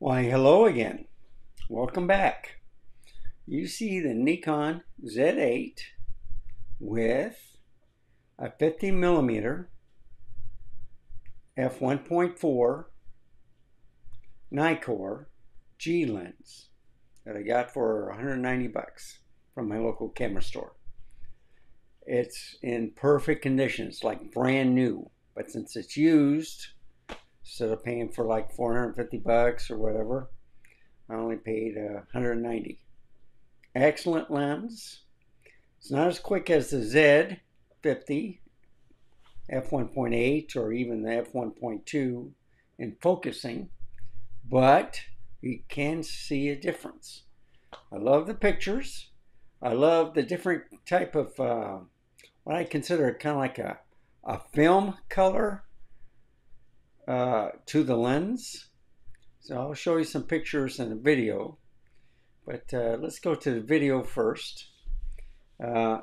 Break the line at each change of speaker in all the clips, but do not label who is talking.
Why, hello again. Welcome back. You see the Nikon Z8 with a 50 millimeter f1.4 Nikkor G lens that I got for 190 bucks from my local camera store. It's in perfect condition. It's like brand new, but since it's used, instead of paying for like 450 bucks or whatever, I only paid 190. Excellent lens. It's not as quick as the Z50 f1.8 or even the f1.2 in focusing, but you can see a difference. I love the pictures. I love the different type of what I consider kind of like a film color to the lens. So I'll show you some pictures in a video, but let's go to the video first.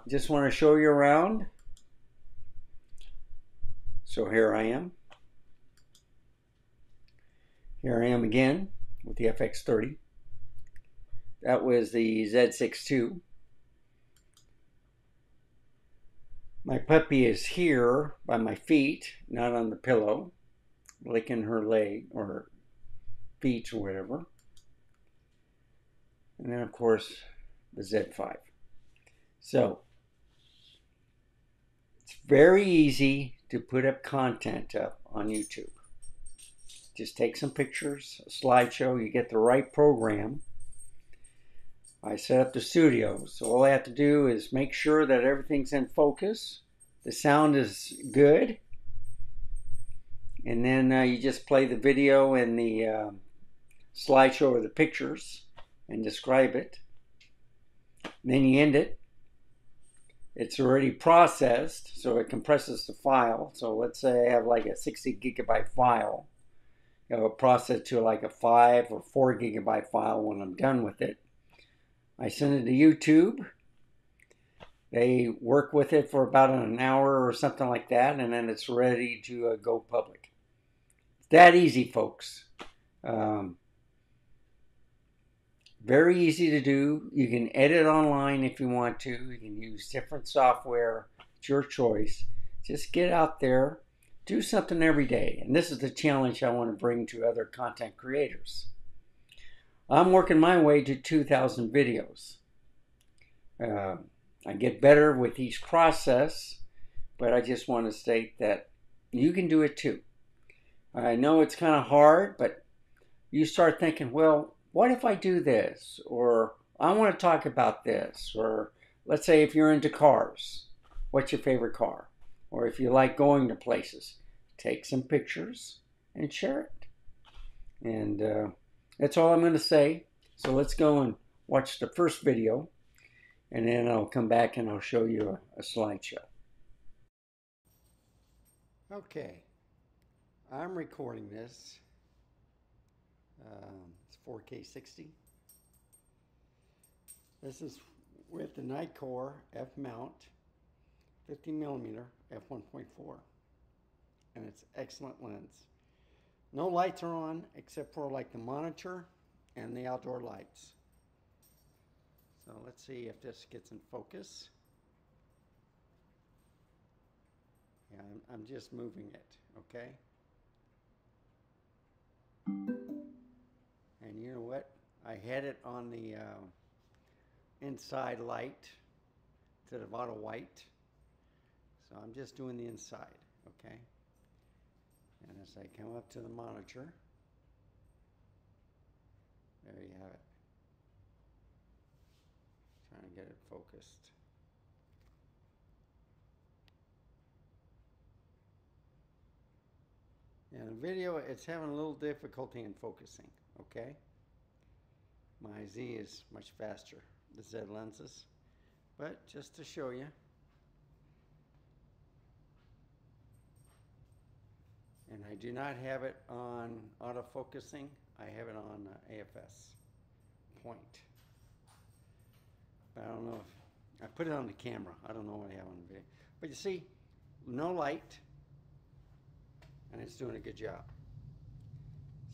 Just want to show you around. So here I am. Here I am again with the FX30. That was the Z6 II. My puppy is here by my feet, not on the pillow, licking her leg or feet or whatever. And then of course the Z5. So it's very easy to put up content up on YouTube. Just take some pictures, a slideshow, you get the right program. I set up the studio, so all I have to do is make sure that everything's in focus, the sound is good, and then you just play the video and the slideshow or the pictures and describe it. And then you end it. It's already processed, so it compresses the file. So let's say I have like a 60 gigabyte file. It'll process to like a 5 or 4 gigabyte file when I'm done with it. I send it to YouTube. They work with it for about an hour or something like that, and then it's ready to go public. It's that easy, folks. Very easy to do. You can edit online if you want to. You can use different software. It's your choice. Just get out there, do something every day. And this is the challenge I want to bring to other content creators. I'm working my way to 2,000 videos. I get better with each process, but I just want to state that you can do it too. I know it's kind of hard, but you start thinking, well, what if I do this? Or I want to talk about this. Or let's say if you're into cars, what's your favorite car? Or if you like going to places, take some pictures and share it. And that's all I'm going to say. So let's go and watch the first video, and then I'll come back and I'll show you a slideshow. Okay, I'm recording this. It's 4K 60. This is with the Nikkor F mount 50 millimeter f1.4, and it's excellent lens. No lights are on except for like the monitor and the outdoor lights. So let's see if this gets in focus. Yeah, I'm just moving it, okay? And you know what? I had it on the inside light instead of auto white. So I'm just doing the inside, okay? And as I come up to the monitor, there you have it. Trying to get it focused. And the video, it's having a little difficulty in focusing, okay? My Z is much faster, the Z lenses. But just to show you, and I do not have it on autofocusing. I have it on AFS point. But I don't know if I put it on the camera. I don't know what I have on the video. But you see, no light, and it's doing a good job.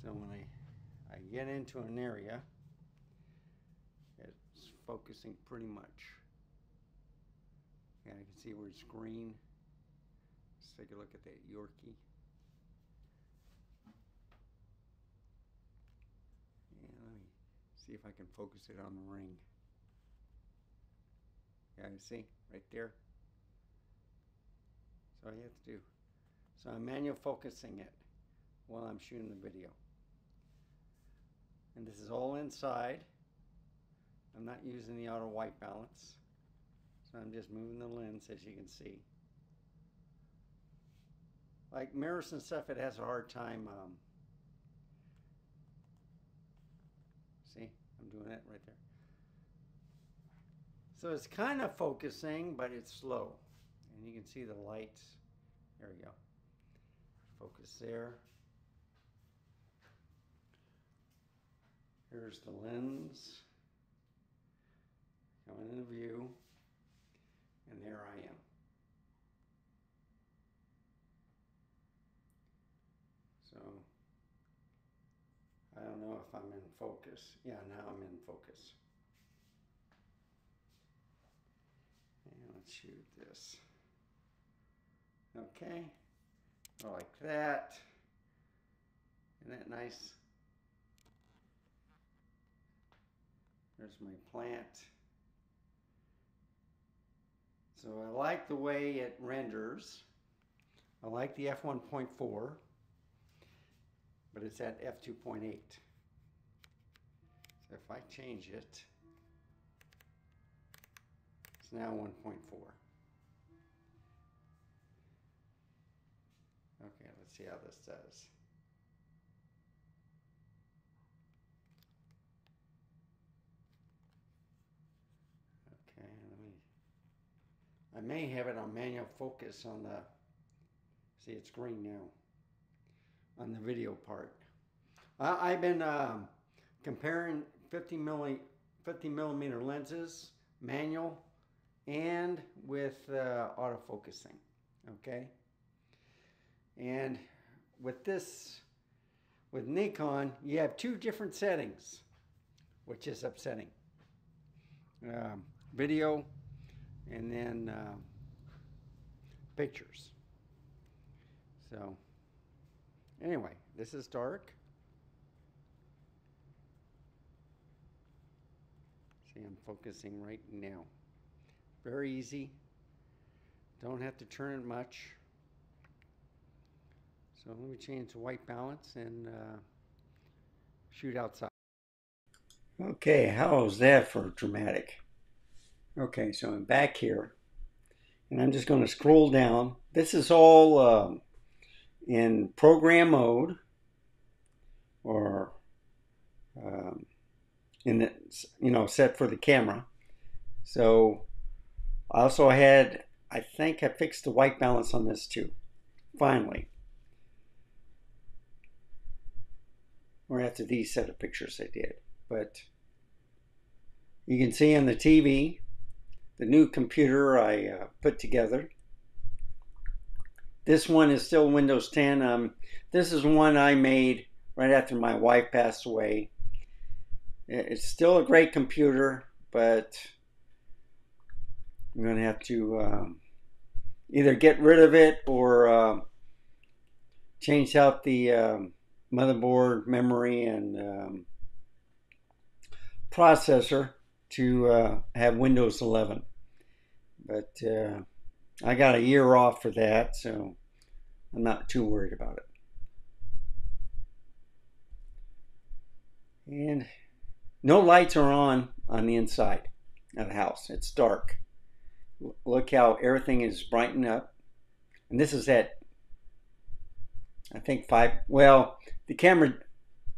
So when I get into an area, it's focusing pretty much. Yeah, I can see where it's green. Let's take a look at that Yorkie. Yeah, let me see if I can focus it on the ring. Yeah, you see right there. That's all you have to do. So I'm manual focusing it while I'm shooting the video. And this is all inside. I'm not using the auto white balance. So I'm just moving the lens, as you can see. Like mirrors and stuff, it has a hard time. See, I'm doing that right there. So it's kind of focusing, but it's slow. And you can see the lights. There we go. Focus there. Here's the lens coming into view, and there I am. So I don't know if I'm in focus. Yeah, now I'm in focus. And let's shoot this. Okay, like that. Isn't that nice? There's my plant. So I like the way it renders. I like the f1.4, but it's at f2.8. So if I change it, it's now 1.4. Okay, let's see how this does. Okay, I may have it on manual focus on the, see it's green now, on the video part. I've been comparing 50 millimeter lenses, manual, and with autofocusing, okay? And with this, with Nikkon, you have two different settings, which is upsetting. Video and then pictures. So anyway, this is dark. See, I'm focusing right now. Very easy. Don't have to turn it much. So let me change to white balance and shoot outside. Okay, how's that for dramatic? Okay, so I'm back here, and I'm just going to scroll down. This is all in program mode, or in the, set for the camera. So I also had, I think I fixed the white balance on this too, finally. Or after these set of pictures I did. But you can see on the TV, the new computer I put together. This one is still Windows 10. This is one I made right after my wife passed away. It's still a great computer, but I'm going to have to either get rid of it or change out the motherboard, memory, and processor to have Windows 11. But I got a year off for that, so I'm not too worried about it. And no lights are on the inside of the house. It's dark. Look how everything is brightened up. And this is at, I think 5, well, the camera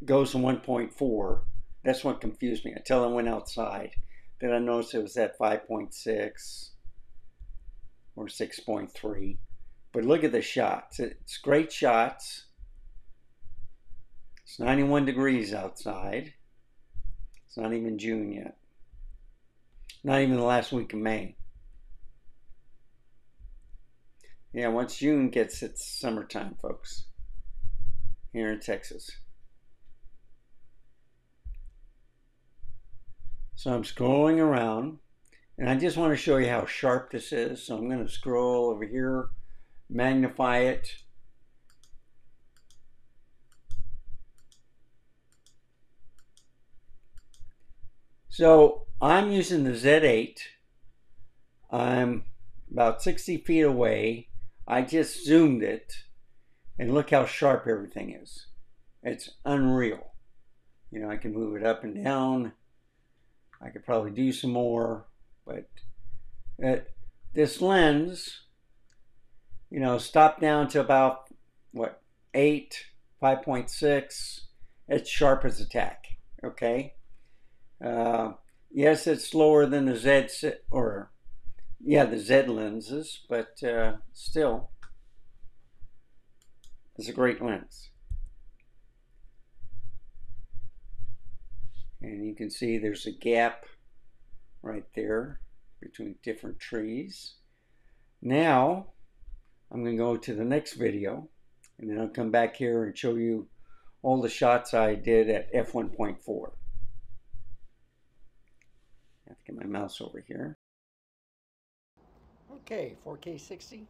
goes to 1.4. That's what confused me until I went outside. Then I noticed it was at 5.6 or 6.3. But look at the shots. It's great shots. It's 91 degrees outside. It's not even June yet. Not even the last week of May. Yeah, once June gets, it's summertime, folks, here in Texas. So I'm scrolling around, and I just want to show you how sharp this is. So I'm going to scroll over here, magnify it. So I'm using the Z8. I'm about 60 feet away. I just zoomed it, and look how sharp everything is. It's unreal. You know, I can move it up and down. I could probably do some more, but this lens, you know, stopped down to about, what, 8, 5.6. It's sharp as a tack, okay? Yes, it's slower than the Z, or yeah, the Z lenses, but still, it's a great lens. And you can see there's a gap right there between different trees. Now, I'm going to go to the next video, and then I'll come back here and show you all the shots I did at f1.4. I have to get my mouse over here. Okay, 4K 60,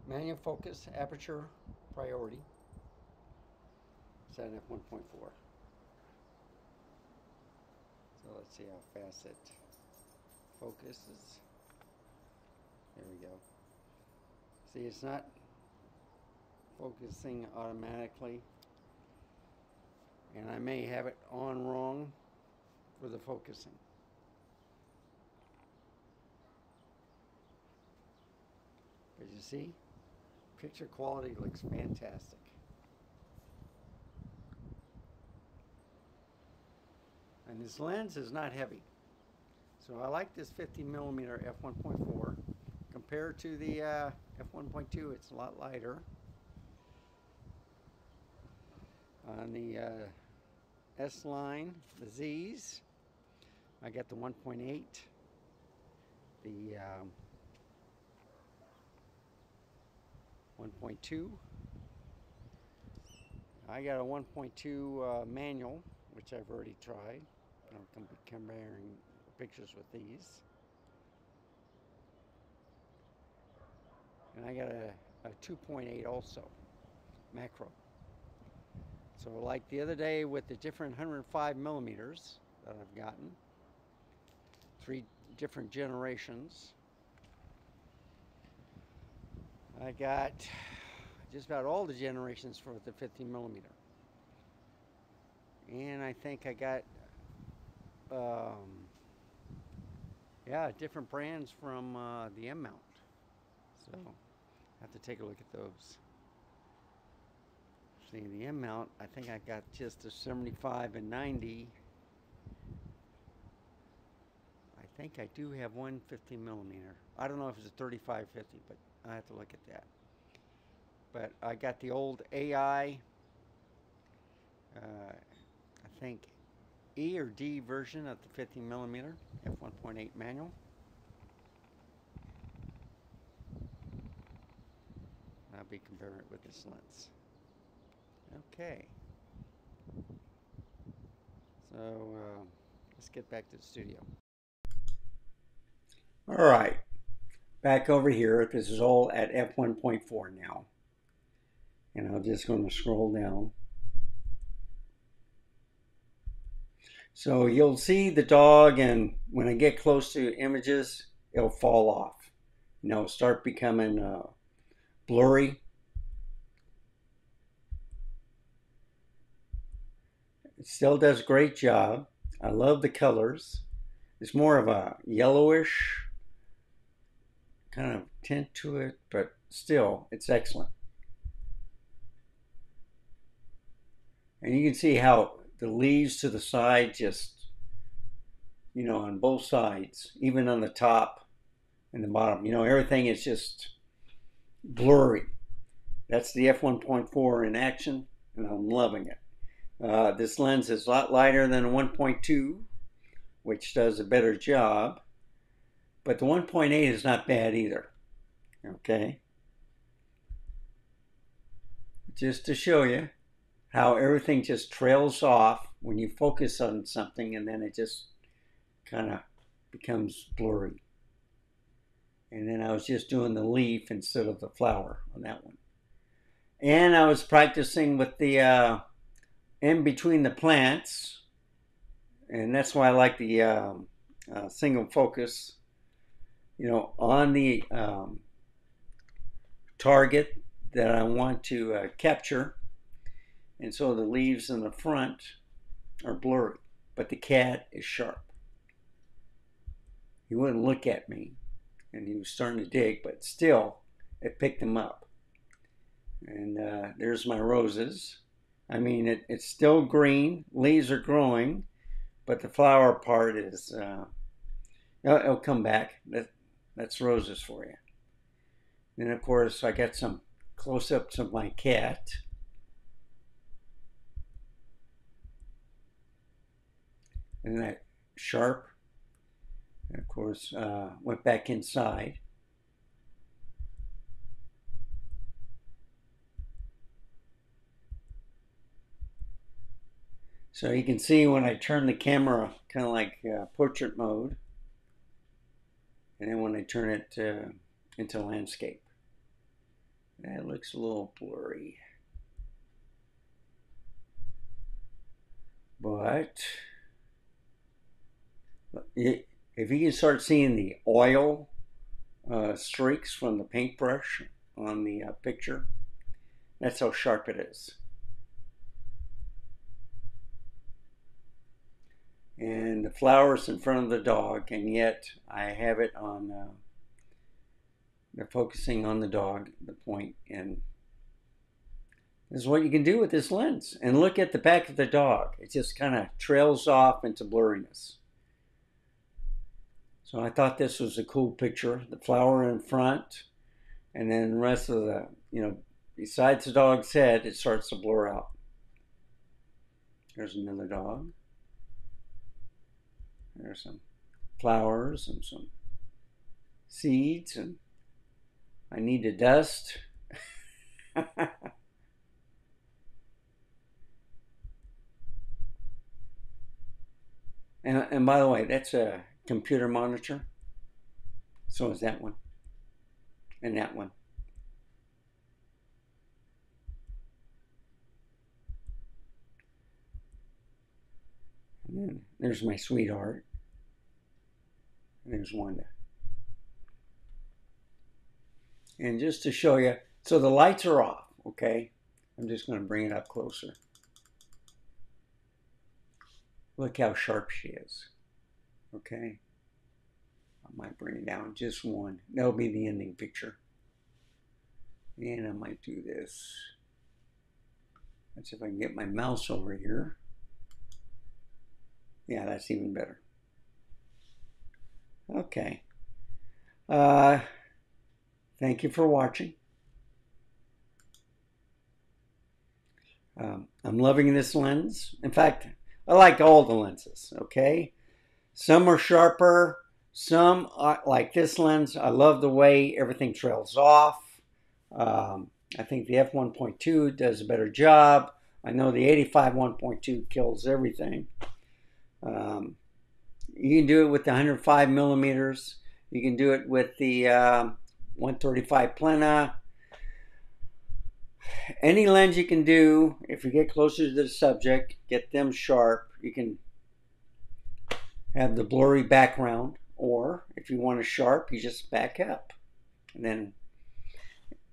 manual focus, aperture priority. Set at f1.4. So let's see how fast it focuses. There we go. See, it's not focusing automatically, and I may have it on wrong for the focusing. As you see, picture quality looks fantastic. And this lens is not heavy. So I like this 50mm f1.4 compared to the f1.2. It's a lot lighter. On the S line, the Z's, I got the 1.8, the 1.2. I got a 1.2 manual, which I've already tried. I'm comparing pictures with these. And I got a 2.8 also, macro. So like the other day with the different 105mm that I've gotten, 3 different generations, I got just about all the generations for the 50mm. And I think I got, yeah, different brands from the M mount. So I have to take a look at those. See, the M mount, I think I got just a 75 and 90. I think I do have one 50mm. I don't know if it's a 35-50, but I have to look at that. But I got the old AI, I think E or D version of the 50mm f1.8 manual. I'll be comparing it with this lens. Okay. So let's get back to the studio. All right. Back over here. This is all at f1.4 now. And I'm just going to scroll down. So you'll see the dog, and when I get close to images, it'll fall off. You know, start becoming blurry. It still does a great job. I love the colors. It's more of a yellowish kind of tint to it, but still, it's excellent. And you can see how the leaves to the side just, you know, on both sides, even on the top and the bottom, you know, everything is just blurry. That's the f1.4 in action, and I'm loving it. This lens is a lot lighter than a 1.2, which does a better job, but the 1.8 is not bad either. Okay, just to show you how everything just trails off when you focus on something, and then it just kind of becomes blurry. And then I was just doing the leaf instead of the flower on that one. And I was practicing with the in between the plants, and that's why I like the single focus, you know, on the target that I want to capture. And so the leaves in the front are blurry, but the cat is sharp. He wouldn't look at me, and he was starting to dig, but still it picked him up. And there's my roses. I mean, it's still green, leaves are growing, but the flower part is, it'll come back. That's roses for you. And of course, I got some close-ups of my cat. And that sharp. And of course, went back inside. So you can see when I turn the camera kind of like portrait mode, and then when I turn it into landscape, that looks a little blurry. But if you can start seeing the oil streaks from the paintbrush on the picture, that's how sharp it is. And the flowers in front of the dog, and yet I have it on, they're focusing on the dog, the point, and this is what you can do with this lens. And look at the back of the dog. It just kind of trails off into blurriness. So I thought this was a cool picture. The flower in front, and then the rest of the, you know, besides the dog's head, it starts to blur out. There's another dog. There's some flowers and some seeds, and I need to dust. And by the way, that's a computer monitor. So is that one. And that one. And then there's my sweetheart. And there's Wanda. And just to show you, so the lights are off, okay? I'm just going to bring it up closer. Look how sharp she is, okay? I might bring it down just one. That'll be the ending picture. And I might do this. Let's see if I can get my mouse over here. Yeah, that's even better. Okay. Thank you for watching. I'm loving this lens. In fact, I like all the lenses, okay? Some are sharper. Some are, like this lens, I love the way everything trails off. I think the f1.2 does a better job. I know the 85 1.2 kills everything. You can do it with the 105 millimeters. You can do it with the 135 plena. Any lens you can do, if you get closer to the subject, get them sharp, you can have the blurry background, or if you want a sharp, you just back up and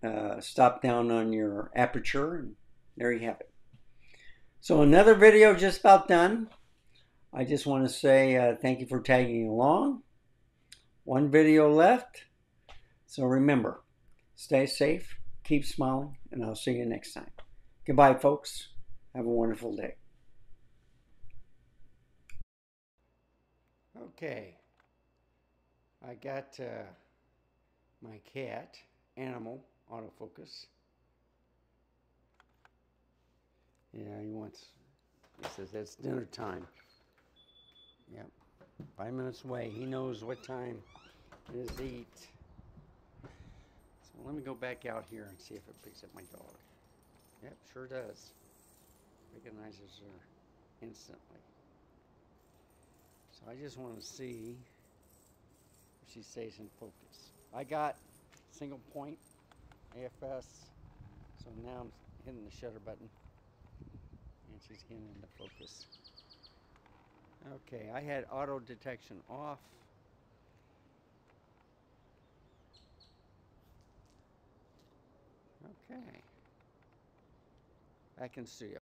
then stop down on your aperture, and there you have it. So another video just about done. I just want to say thank you for tagging along. One video left. So remember, stay safe, keep smiling, and I'll see you next time. Goodbye, folks. Have a wonderful day. Okay. I got my cat, Animal, autofocus. Yeah, he says it's dinner time. Yep, 5 minutes away. He knows what time it is to eat. So let me go back out here and see if it picks up my dog. Yep, sure does. Recognizes her instantly. So I just want to see if she stays in focus. I got single point AFS, so now I'm hitting the shutter button and she's getting into focus. Okay, I had auto detection off. Okay, back in studio.